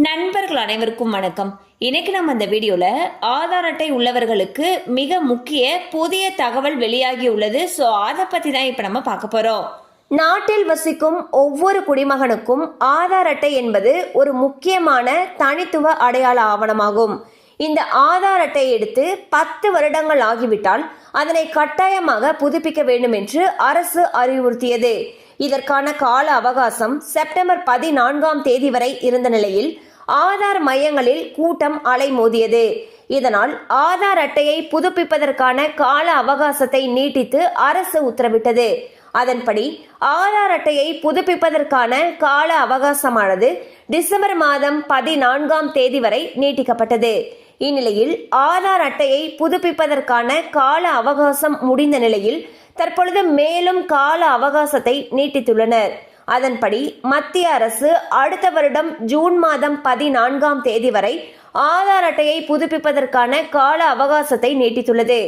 நண்பர்கள் அனைவருக்கும் வணக்கம். இன்னைக்கு நம்ம இந்த வீடியோல ஆதார் அட்டை உள்ளவர்களுக்கு மிக முக்கிய புதிய தகவல் வெளியாகி உள்ளது. ஸோ அதை பத்தி தான் இப்ப நம்ம பார்க்க போறோம். நாட்டில் வசிக்கும் ஒவ்வொரு குடிமகனுக்கும் ஆதார் அட்டை என்பது ஒரு முக்கியமான தனித்துவ அடையாள ஆவணமாகும். இந்த ஆதார் அட்டையை எடுத்து 10 வருடங்கள் ஆகிவிட்டால் அதனை கட்டாயமாக புதுப்பிக்க வேண்டும் என்று அரசு அறிவுறுத்தியது. இதற்கான கால அவகாசம் செப்டம்பர் 14ஆம் தேதி வரை இருந்த நிலையில் ஆதார் மையங்களில் கூட்டம் அலைமோதியது. இதனால் ஆதார் அட்டையை புதுப்பிப்பதற்கான கால அவகாசத்தை நீட்டித்து அரசு உத்தரவிட்டது. அதன்படி ஆதார் அட்டையை புதுப்பிப்பதற்கான கால அவகாசமானது டிசம்பர் மாதம் 14ஆம் தேதி வரை நீட்டிக்கப்பட்டது. இந்நிலையில் ஆதார் அட்டையை புதுப்பிப்பதற்கான கால அவகாசம் முடிந்த நிலையில் தற்பொழுது மேலும் கால அவகாசத்தை நீட்டித்துள்ளனர். அதன்படி மத்திய அரசு அடுத்த வருடம் ஜூன் மாதம் 14ஆம் தேதி வரை ஆதார் அட்டையை புதுப்பிப்பதற்கான கால அவகாசத்தை நீட்டித்துள்ளது.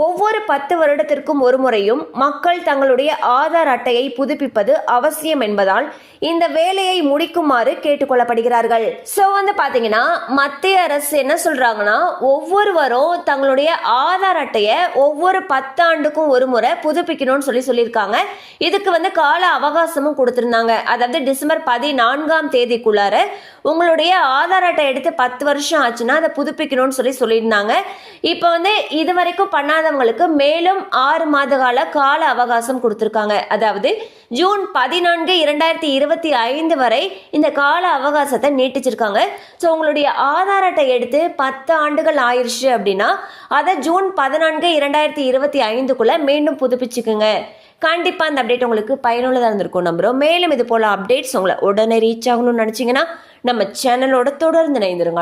ஒவ்வொரு 10 வருடத்திற்கும் ஒரு முறையும் மக்கள் தங்களுடைய ஆதார் அட்டையை புதுப்பிப்பது அவசியம் என்பதால் இந்த வேலையை முடிக்குமாறு கேட்டுக்கொள்ளப்படுகிறார்கள். ஸோ பாத்தீங்கன்னா மத்திய அரசு என்ன சொல்றாங்கன்னா, ஒவ்வொருவரும் தங்களுடைய ஆதார் அட்டையை ஒவ்வொரு 10 ஆண்டுக்கும் ஒரு முறை புதுப்பிக்கணும்னு சொல்லியிருக்காங்க. இதுக்கு கால அவகாசமும் கொடுத்திருந்தாங்க. அதாவது டிசம்பர் 14ஆம் தேதிக்குள்ளார உங்களுடைய ஆதார் அட்டை எடுத்து 10 வருஷம் ஆச்சுன்னா அதை புதுப்பிக்கணும்னு சொல்லியிருந்தாங்க. இப்போ இதுவரைக்கும் பண்ணாதவங்களுக்கு மேலும் 6 மாத கால அவகாசம் கொடுத்திருக்காங்க. அதாவது ஜூன் 14, 2025 வரை இந்த கால அவகாசத்தை நீட்டிச்சிருக்காங்க. ஸோ உங்களுடைய ஆதார் அட்டை எடுத்து 10 ஆண்டுகள் ஆயிடுச்சு அப்படின்னா அதை ஜூன் 14, 2025 மீண்டும் புதுப்பிச்சுக்குங்க. கண்டிப்பா இந்த அப்டேட் உங்களுக்கு பயனுள்ளதாக இருந்திருக்கும் நம்புறோம். மேலும் இது போல அப்டேட்ஸ் உங்களை உடனே ரீச் ஆகணும்னு நினைச்சீங்கன்னா நம்ம சேனலோட தொடர்ந்து இணைந்திருங்க.